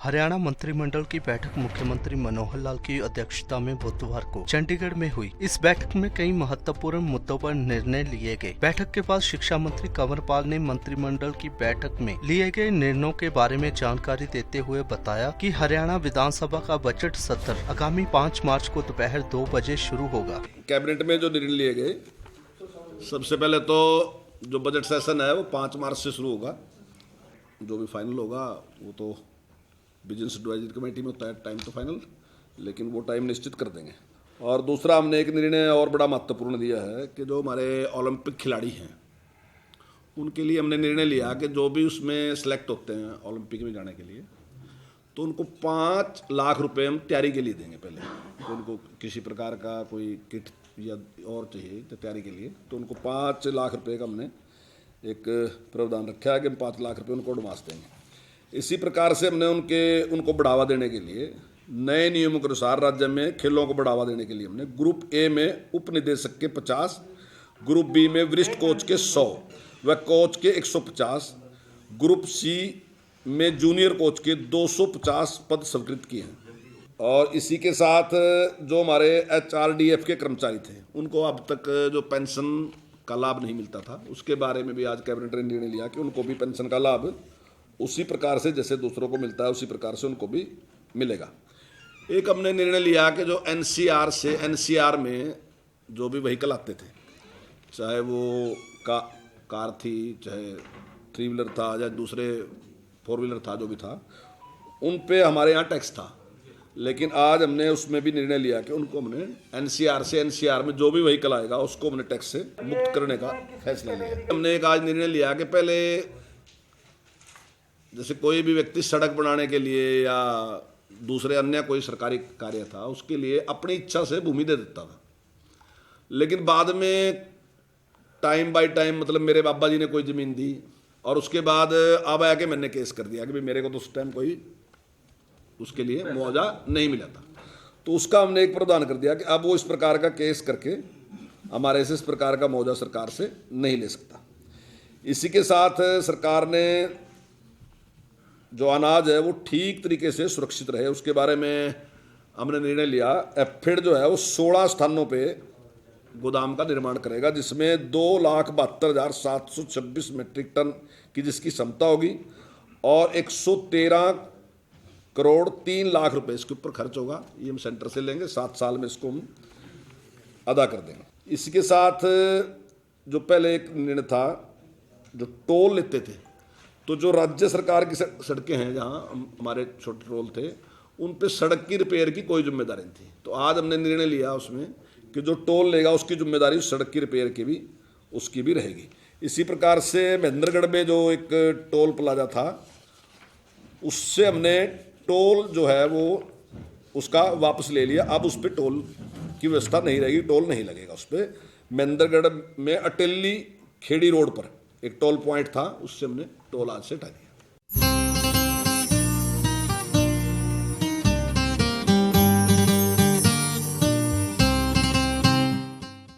हरियाणा मंत्रिमंडल की बैठक मुख्यमंत्री मनोहर लाल की अध्यक्षता में बुधवार को चंडीगढ़ में हुई। इस बैठक में कई महत्वपूर्ण मुद्दों पर निर्णय लिए गए। बैठक के बाद शिक्षा मंत्री कंवर पाल ने मंत्रिमंडल की बैठक में लिए गए निर्णयों के बारे में जानकारी देते हुए बताया कि हरियाणा विधानसभा का बजट सत्र आगामी 5 मार्च को दोपहर 2 बजे शुरू होगा। कैबिनेट में जो निर्णय लिए गए, सबसे पहले तो जो बजट सेशन है वो 5 मार्च से शुरू होगा। जो भी फाइनल होगा वो तो बिजनेस एडवाइजरी कमेटी में होता है टाइम तो फाइनल, लेकिन वो टाइम निश्चित कर देंगे। और दूसरा हमने एक निर्णय और बड़ा महत्वपूर्ण दिया है कि जो हमारे ओलंपिक खिलाड़ी हैं उनके लिए हमने निर्णय लिया कि जो भी उसमें सेलेक्ट होते हैं ओलंपिक में जाने के लिए, तो उनको 5 लाख रुपए हम तैयारी के लिए देंगे। पहले तो उनको किसी प्रकार का कोई किट या और चाहिए तो तैयारी के लिए, तो उनको 5 लाख रुपए का हमने एक प्रावधान रखा है कि हम 5 लाख रुपए उनको एडवांस देंगे। इसी प्रकार से हमने उनको बढ़ावा देने के लिए नए नियमों के अनुसार राज्य में खेलों को बढ़ावा देने के लिए हमने ग्रुप ए में उप निदेशक के 50, ग्रुप बी में वरिष्ठ कोच के 100 व कोच के 150, ग्रुप सी में जूनियर कोच के 250 पद स्वीकृत किए हैं। और इसी के साथ जो हमारे HRDF के कर्मचारी थे उनको अब तक जो पेंशन का लाभ नहीं मिलता था, उसके बारे में भी आज कैबिनेट ने निर्णय लिया कि उनको भी पेंशन का लाभ उसी प्रकार से जैसे दूसरों को मिलता है उसी प्रकार से उनको भी मिलेगा। एक हमने निर्णय लिया कि जो NCR से NCR में जो भी व्हीकल आते थे, चाहे वो कार थी, चाहे 3 व्हीलर था या दूसरे 4 व्हीलर था, जो भी था, उन पे हमारे यहाँ टैक्स था। लेकिन आज हमने उसमें भी निर्णय लिया कि उनको हमने NCR से NCR में जो भी व्हीकल आएगा उसको हमने टैक्स से मुक्त करने का फैसला लिया। हमने एक आज निर्णय लिया कि पहले जैसे कोई भी व्यक्ति सड़क बनाने के लिए या दूसरे अन्य कोई सरकारी कार्य था उसके लिए अपनी इच्छा से भूमि दे देता था, लेकिन बाद में टाइम बाय टाइम, मतलब मेरे बाबा जी ने कोई ज़मीन दी और उसके बाद अब आके मैंने केस कर दिया कि भाई मेरे को तो उस टाइम कोई उसके लिए मुआवजा नहीं मिला था, तो उसका हमने एक प्रावधान कर दिया कि अब वो इस प्रकार का केस करके हमारे से इस प्रकार का मुआवजा सरकार से नहीं ले सकता। इसी के साथ सरकार ने जो अनाज है वो ठीक तरीके से सुरक्षित रहे उसके बारे में हमने निर्णय लिया। एफिड जो है वो 16 स्थानों पे गोदाम का निर्माण करेगा, जिसमें 2,72,726 मीट्रिक टन की जिसकी क्षमता होगी और 113 करोड़ 3 लाख रुपए इसके ऊपर खर्च होगा। ये हम सेंटर से लेंगे, 7 साल में इसको हम अदा कर देंगे। इसके साथ जो पहले एक निर्णय था, जो टोल लेते थे, तो जो राज्य सरकार की सड़कें हैं जहाँ हमारे छोटे टोल थे, उन पे सड़क की रिपेयर की कोई जिम्मेदारी नहीं थी। तो आज हमने निर्णय लिया उसमें कि जो टोल लेगा उसकी जिम्मेदारी सड़क की रिपेयर की भी उसकी भी रहेगी। इसी प्रकार से महेंद्रगढ़ में जो एक टोल प्लाजा था उससे हमने टोल जो है वो उसका वापस ले लिया। अब उस पर टोल की व्यवस्था नहीं रहेगी, टोल नहीं लगेगा उस पर। महेंद्रगढ़ में अटेली खेड़ी रोड पर एक टोल पॉइंट था, उससे हमने टोल आज से हटा दिया।